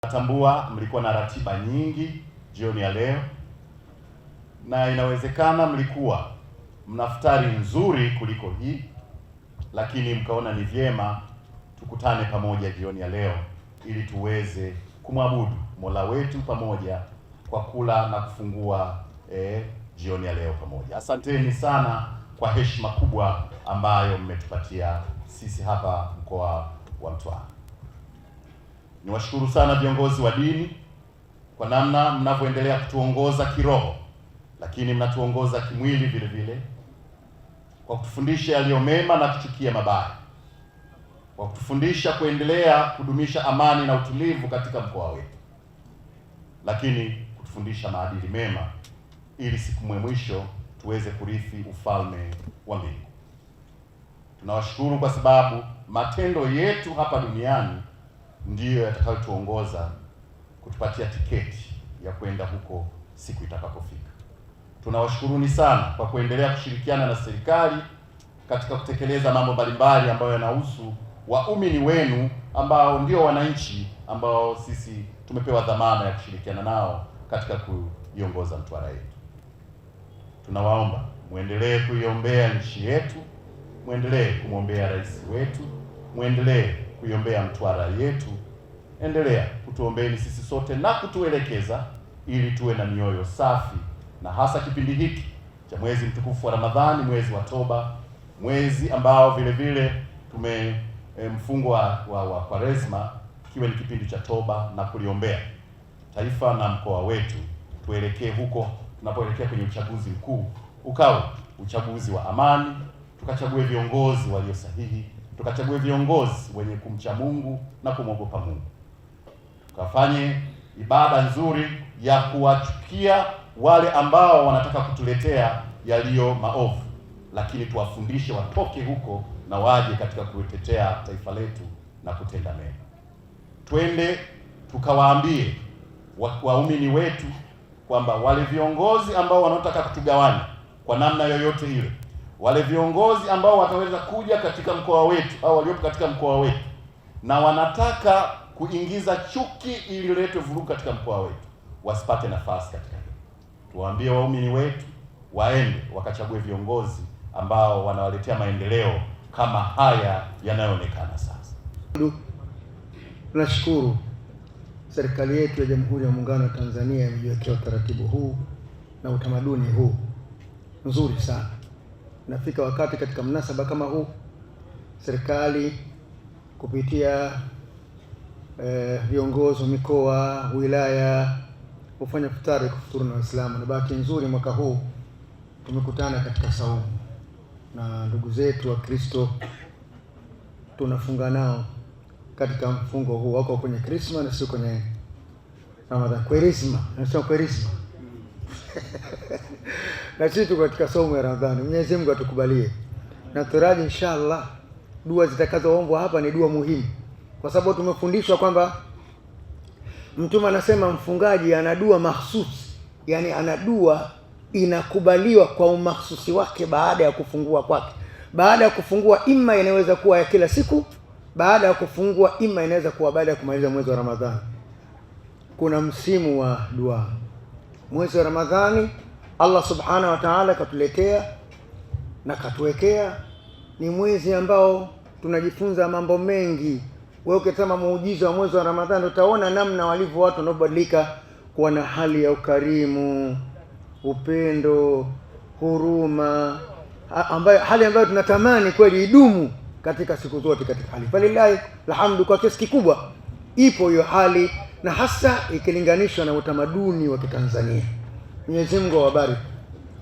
Natambua mlikuwa na ratiba nyingi jioni ya leo, na inawezekana mlikuwa mna futari nzuri kuliko hii, lakini mkaona ni vyema tukutane pamoja jioni ya leo ili tuweze kumwabudu Mola wetu pamoja kwa kula na kufungua jioni ya leo pamoja. Asanteni sana kwa heshima kubwa ambayo mmetupatia sisi hapa mkoa wa Mtwara. Niwashukuru sana viongozi wa dini kwa namna mnavyoendelea kutuongoza kiroho, lakini mnatuongoza kimwili vile vile, kwa kutufundisha yaliyo mema na kuchukia mabaya, kwa kutufundisha kuendelea kudumisha amani na utulivu katika mkoa wetu, lakini kutufundisha maadili mema ili siku ya mwisho tuweze kurithi ufalme wa mbingu. Tunawashukuru kwa sababu matendo yetu hapa duniani ndiyo yatakayotuongoza kutupatia tiketi ya kwenda huko siku itakapofika. Tunawashukuruni sana kwa kuendelea kushirikiana na serikali katika kutekeleza mambo mbalimbali ambayo yanahusu waumini wenu ambao ndio wananchi ambao sisi tumepewa dhamana ya kushirikiana nao katika kuiongoza Mtwara yetu. Tunawaomba muendelee kuiombea nchi yetu, muendelee kumwombea rais wetu, muendelee kuiombea Mtwara yetu, endelea kutuombeeni sisi sote na kutuelekeza ili tuwe na mioyo safi, na hasa kipindi hiki cha mwezi mtukufu wa Ramadhani, mwezi wa toba, mwezi ambao vile vile mfungo wa Kwaresma kiwe ni kipindi cha toba na kuliombea taifa na mkoa wetu. Tuelekee huko tunapoelekea kwenye uchaguzi mkuu, ukawe uchaguzi wa amani, tukachague viongozi walio sahihi, tukachague viongozi wenye kumcha Mungu na kumwogopa Mungu, tukafanye ibada nzuri ya kuwachukia wale ambao wanataka kutuletea yaliyo maovu, lakini tuwafundishe watoke huko na waje katika kutetea taifa letu na kutenda mema. Twende tukawaambie waumini wetu kwamba wale viongozi ambao wanataka kutugawanya kwa namna yoyote ile, wale viongozi ambao wataweza kuja katika mkoa wetu au waliopo katika mkoa wetu na wanataka kuingiza chuki ili lete vurugu katika mkoa wetu, wasipate nafasi katika hilo. Tuwaambie waumini wetu waende wakachague viongozi ambao wanawaletea maendeleo kama haya yanayoonekana sasa. Tunashukuru serikali yetu ya Jamhuri ya Muungano wa Tanzania imejiwekea utaratibu huu na utamaduni huu nzuri sana. Nafika wakati katika mnasaba kama huu serikali kupitia viongozi wa mikoa, wilaya hufanya futari kufuturu na Waislamu, na bahati nzuri mwaka huu tumekutana katika saumu na ndugu zetu wa Kristo, tunafunga nao katika mfungo huu. Wako kwenye Krisma na sio kwenye Ramadhani. Kwaresma, nasema Kwaresma. Na sisi tuko katika saumu ya Ramadhani. Mwenyezi Mungu atukubalie. Na taraji inshallah dua zitakazoombwa hapa ni dua muhimu, kwa sababu tumefundishwa kwamba Mtume anasema mfungaji ana dua mahsusi, yani ana dua inakubaliwa kwa umahsusi wake baada ya kufungua kwake. Baada ya kufungua ima inaweza kuwa ya kila siku, baada ya kufungua ima inaweza kuwa baada ya kumaliza mwezi wa Ramadhani. Kuna msimu wa dua. Mwezi wa Ramadhani Allah subhanahu wa ta'ala katuletea na katuwekea, ni mwezi ambao tunajifunza mambo mengi. Wewe ukitazama muujiza wa mwezi wa Ramadhani utaona namna walivyo watu wanaobadilika kuwa na hali ya ukarimu, upendo, huruma, hali ambayo tunatamani kweli idumu katika siku zote katika hali. Walillahi alhamdu, kwa kiasi kikubwa ipo hiyo hali, na hasa ikilinganishwa na utamaduni wa Kitanzania. Mwenyezi Mungu awabariki.